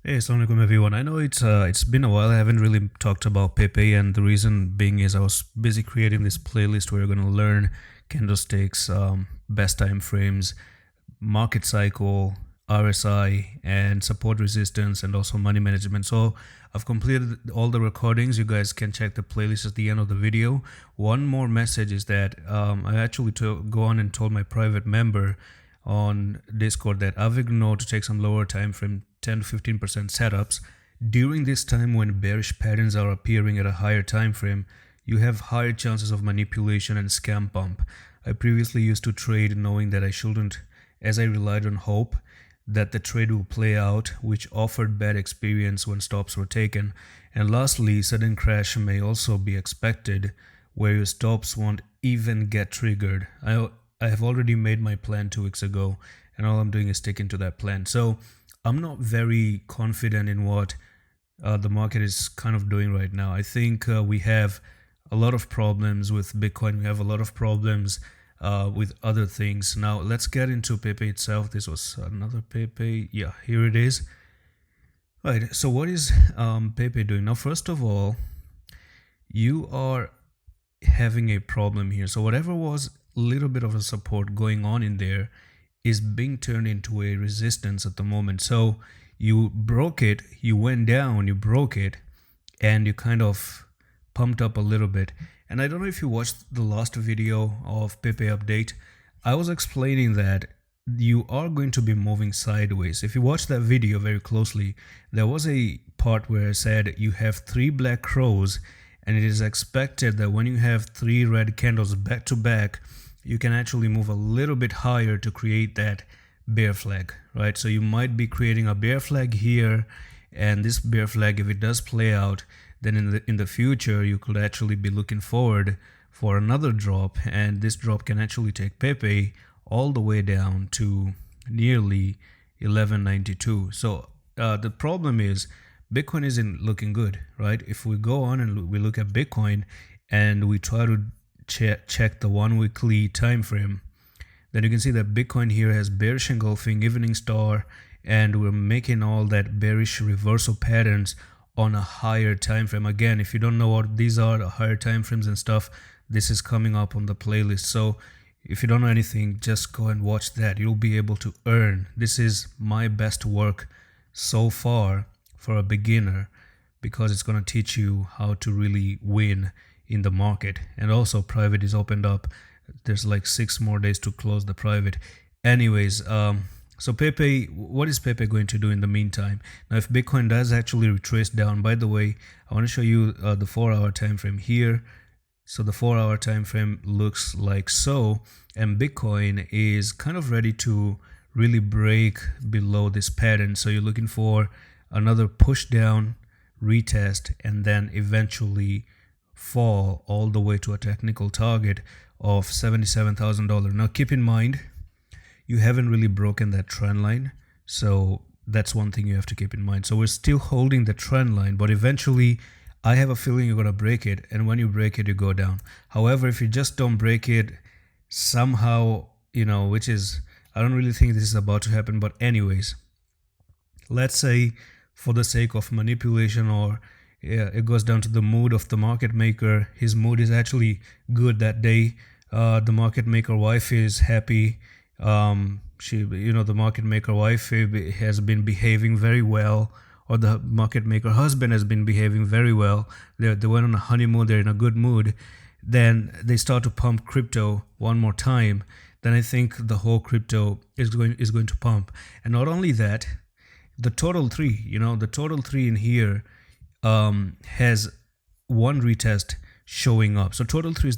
Hey, assalamu alaikum everyone. I know it's been a while. I haven't really talked about Pepe, and the reason being is I was busy creating this playlist where you're going to learn candlesticks, best time frames, market cycle, RSI, and support resistance, and also money management. So I've completed all the recordings. You guys can check the playlist at the end of the video. One more message is that I actually go on and told my private member on Discord that I've ignored to take some lower time frame 10 to 15% setups. During this time when bearish patterns are appearing at a higher time frame, you have higher chances of manipulation and scam pump. I previously used to trade knowing that I shouldn't, as I relied on hope that the trade will play out, which offered bad experience when stops were taken. And lastly, sudden crash may also be expected where your stops won't even get triggered. I have already made my plan 2 weeks ago, and all I'm doing is sticking to that plan. So I'm not very confident in what the market is kind of doing right now. I think we have a lot of problems with Bitcoin. We have a lot of problems with other things. Now let's get into Pepe itself. This was another Pepe. Yeah, here it is. Right. So what is Pepe doing now? First of all, you are having a problem here. So whatever was a little bit of a support going on in there is being turned into a resistance at the moment. So you broke it, you went down, you broke it, and you kind of pumped up a little bit. And I don't know if you watched the last video of Pepe update. I was explaining that you are going to be moving sideways. If you watch that video very closely, there was a part where I said you have 3 black crows, and it is expected that when you have 3 red candles back to back, you can actually move a little bit higher to create that bear flag, right? So you might be creating a bear flag here, and this bear flag, if it does play out, then in the future you could actually be looking forward for another drop, and this drop can actually take Pepe all the way down to nearly 1192. So the problem is Bitcoin isn't looking good, right? If we go on and we look at Bitcoin and we try to check the 1 weekly time frame, then you can see that Bitcoin here has bearish engulfing, evening star, and we're making all that bearish reversal patterns on a higher time frame. Again, if you don't know what these are, the higher time frames and stuff, this is coming up on the playlist. So if you don't know anything, just go and watch that. You'll be able to earn. This is my best work so far for a beginner, because it's going to teach you how to really win in the market. And also private is opened up. There's like 6 more days to close the private. Anyways, so Pepe, what is Pepe going to do in the meantime? Now, if Bitcoin does actually retrace down, by the way, I want to show you the 4-hour time frame here. So the 4-hour time frame looks like so, and Bitcoin is kind of ready to really break below this pattern. So you're looking for another push down, retest, and then eventually fall all the way to a technical target of $77,000. Now keep in mind, you haven't really broken that trend line, so that's one thing you have to keep in mind. So we're still holding the trend line, but eventually I have a feeling you're going to break it, and when you break it, you go down. However, if you just don't break it somehow, which is, I don't really think this is about to happen, but anyways, let's say for the sake of manipulation, or it goes down to the mood of the market maker. His mood is actually good that day. The market maker wife is happy. The market maker wife has been behaving very well, or the market maker husband has been behaving very well. They went on a honeymoon. They're in a good mood. Then they start to pump crypto one more time. Then I think the whole crypto is going to pump. And not only that, the total three in here has one retest showing up. So total 3 is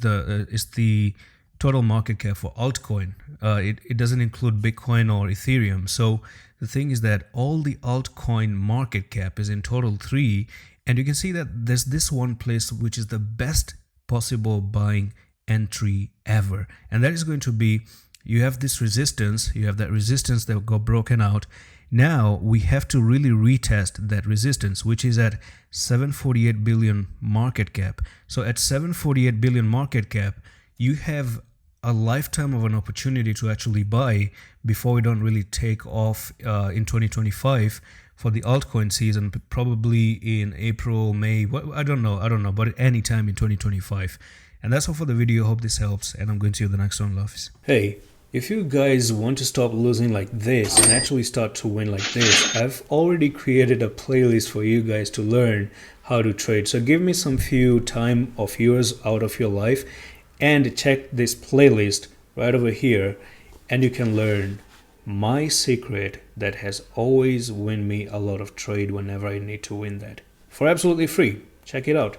the total market cap for altcoin. It doesn't include Bitcoin or Ethereum. So the thing is that all the altcoin market cap is in total 3, and you can see that there's this one place which is the best possible buying entry ever, and that is going to be, you have this resistance, you have that resistance that got broken out. Now we have to really retest that resistance, which is at 748 billion market cap. So at 748 billion market cap, you have a lifetime of an opportunity to actually buy before we don't really take off in 2025 for the altcoin season, probably in April, May. I don't know, but any time in 2025. And that's all for the video. Hope this helps, and I'm going to see you the next one, loves. Hey, if you guys want to stop losing like this and actually start to win like this, I've already created a playlist for you guys to learn how to trade. So give me some few time of yours out of your life and check this playlist right over here, and you can learn my secret that has always won me a lot of trade whenever I need to win that for absolutely free. Check it out.